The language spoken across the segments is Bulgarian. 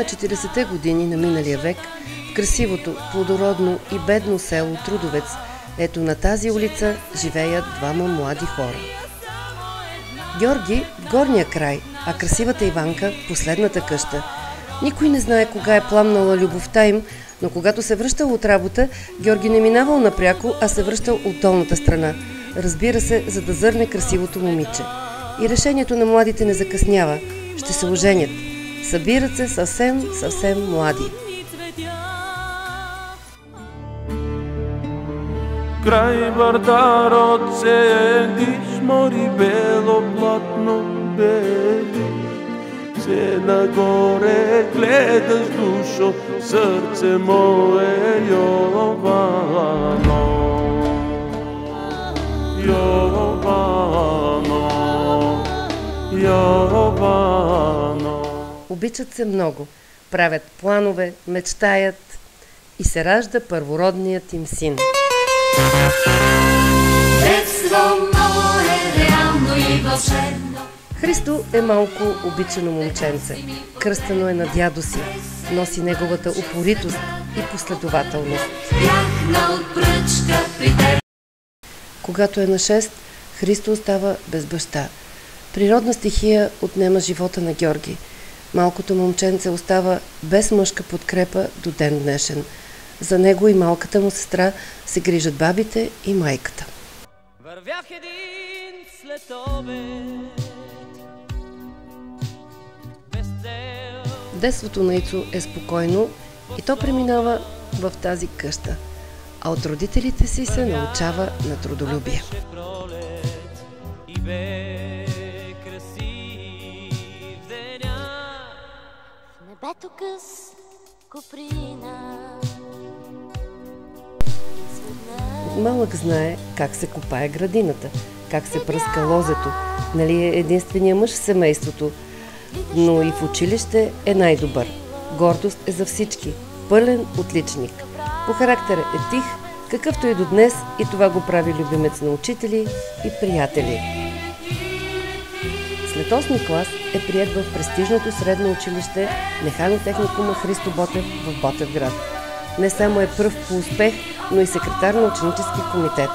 на 40-те години на миналия век в красивото, плодородно и бедно село Трудовец, ето на тази улица живеят двама млади хора. Георги в горния край, а красивата Иванка в последната къща. Никой не знае кога е пламнала любовта им, но когато се връщал от работа, Георги не минавал напряко, а се връщал от долната страна. Разбира се, за да зърне красивото момиче. И решението на младите не закъснява. Ще се оженят. Събират се съвсем млади. Край вратарот седиш, мори бело платно бели. Се нагоре гледаш, душо, сърце мое, Йовано. Йовано, Йовано. Обичат се много, правят планове, мечтаят и се ражда първородният им син. Детство мое, реално и вълшебно. Христо е малко обичано момченце. Кръстено е на дядо си. Носи неговата упоритост и последователност. Когато е на 6, Христо остава без баща. Природна стихия отнема живота на Георги. Малкото момченце остава без мъжка подкрепа до ден днешен. За него и малката му сестра се грижат бабите и майката. Вървях един след обед. Детството на Ицо е спокойно и то преминава в тази къща, а от родителите си се научава на трудолюбие. Небето къс куприна. Малък знае как се копае градината, как се пръска лозето, нали е единствения мъж в семейството, но и в училище е най-добър. Гордост е за всички, пълен отличник. По характер е тих, какъвто и до днес, и това го прави любимец на учители и приятели. След 8 клас е приет в престижното средно училище Механотехникума Христо Ботев в Ботевград. Не само е пръв по успех, но и секретар на ученически комитет.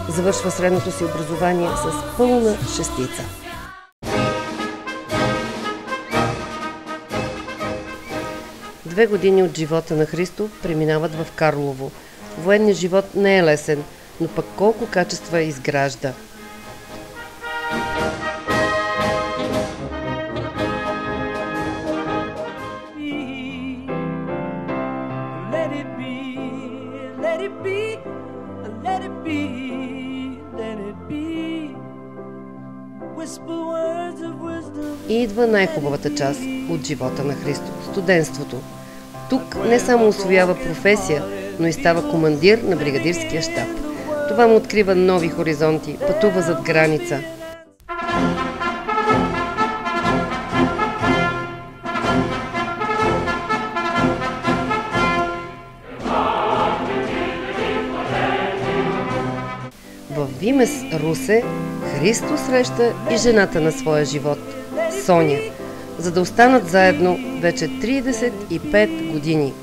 Завършва средното си образование с пълна шестица. Две години от живота на Христо преминават в Карлово. Военният живот не е лесен, но пък колко качества изгражда. И идва най-хубавата част от живота на Христо – студентството. Тук не само усвоява професия, но и става командир на бригадирския щаб. Това му открива нови хоризонти, пътува зад граница. В Вимес, Русе, Христо среща и жената на своя живот – Соня, за да останат заедно вече 35 години.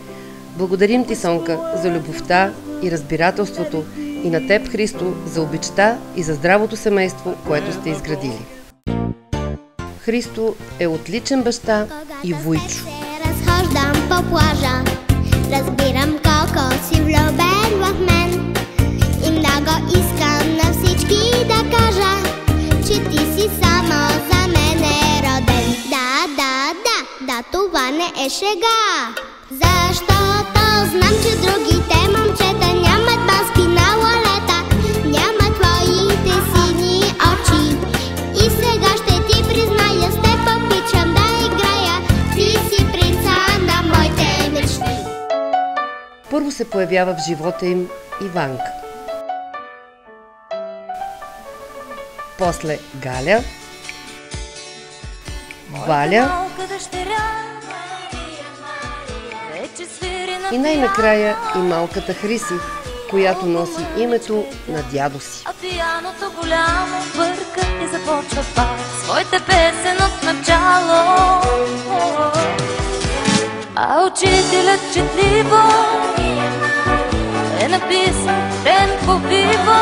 Благодарим ти, Сонка, за любовта и разбирателството и на теб, Христо, за обичта и за здравото семейство, което сте изградили. Христо е отличен баща и вуйчо. Разхождам по плажа, разбирам колко си влюбен в мен и много искам на всички да кажа, че ти си само за мен е роден. Да, това не е шега, защото знам, че другите момчета нямат маски на лолета, нямат твоите сини очи. И сега ще ти призная, с теб обичам да играя, ти си принца на моите мечти. Първо се появява в живота им Иванка. После Галя, Валя и най-накрая и малката Хриси, която носи името на дядо си. А пияното голямо бърка и започва пак своите песен от начало. А учителят четливо е написал темпо виво.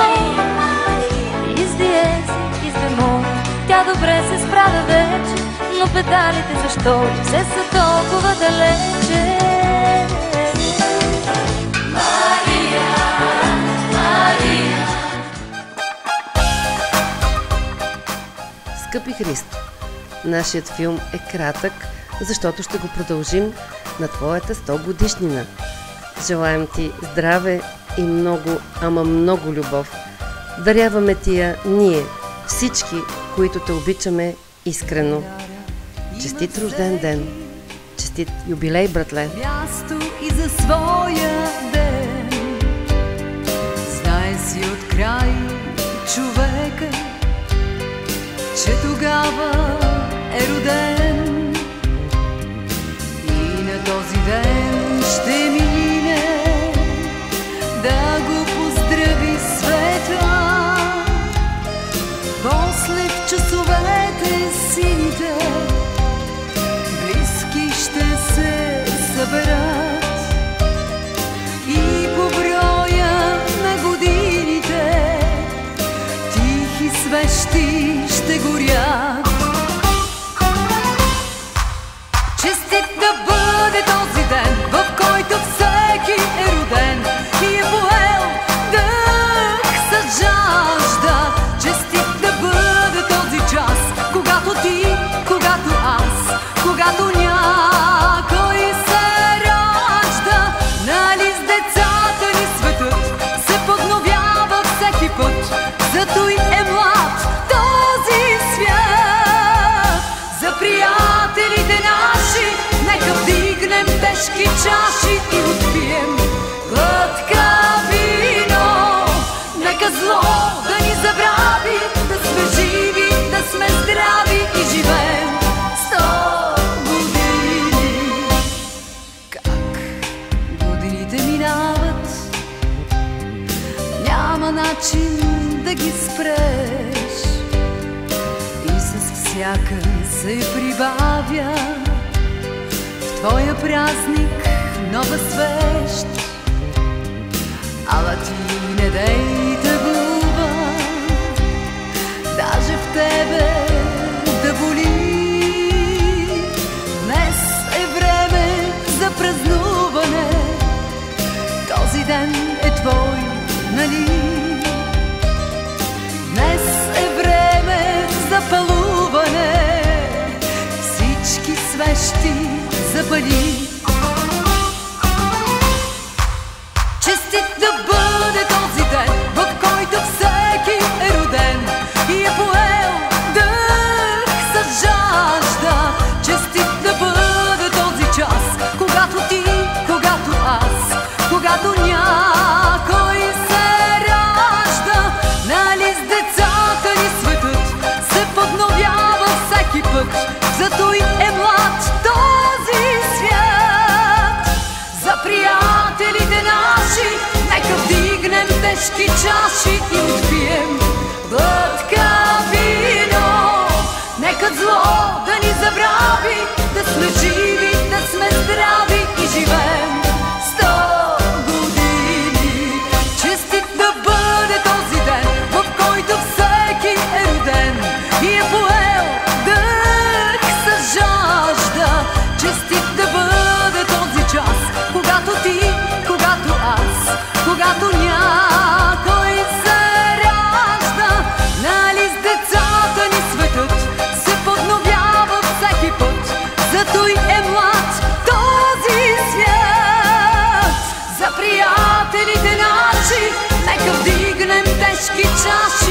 Из диез, из бемол, тя добре се справя вече, но педалите защо все са толкова далече? Мария, Мария. Скъпи Христо, нашият филм е кратък, защото ще го продължим на твоята 100 годишнина. Желаем ти здраве и много, ама много любов. Даряваме ти я ние, всички, които те обичаме искрено. Честит рожден ден! Честит юбилей, братле! Място и за своя ден. Знае си от край човека, че тогава е роден. И на този ден ще мине да го поздрави света. После в часовете сините близки ще се съберат и по броя на годините тихи свещи ще горят. Честит да бъде този ден, в който всеки е роден и е поел дъх с жажда. Честит да бъде този час, когато ти, когато аз, когато някой се ражда. Нали с децата ни светът се подновява всеки път, зато и е млад този свят. За приятелите наши нека вдигнем тежки чаши и отпием глътка вино. Нека зло да ни забрави, да сме живи, да сме здрави и живеем 100 години. Как годините минават, няма начин да ги спреш. И с всяка се прибавя в твоя празник нова свещ. Ала ти не дей тъгува, даже в тебе да боли. Днес е време за празнуване, този ден е твой, нали? Днес е време за палуване, всички свещи запали. Честит да бъде този ден, в който всеки е роден и е поел дъх с жажда. Честит да бъде този час, когато ти, когато аз, когато някой се ражда. Нали с децата ни светът се подновява всеки път, зато и е млад този свят. За приятелите наши нека вдигнем тежки чаши и отпием глътка вино. Нека зло да ни забрави, да сме живи, да сме здрави и живеем 100 години. Честит да бъде този ден, в който всеки е роден и е поел дъх с жажда. Честит да бъде този час, когато ти, когато аз, когато някой се ражда. Нали с децата ни светът се подновява всеки път, зато и е млад този свят. За приятелите наши нека вдигнем тежки чаши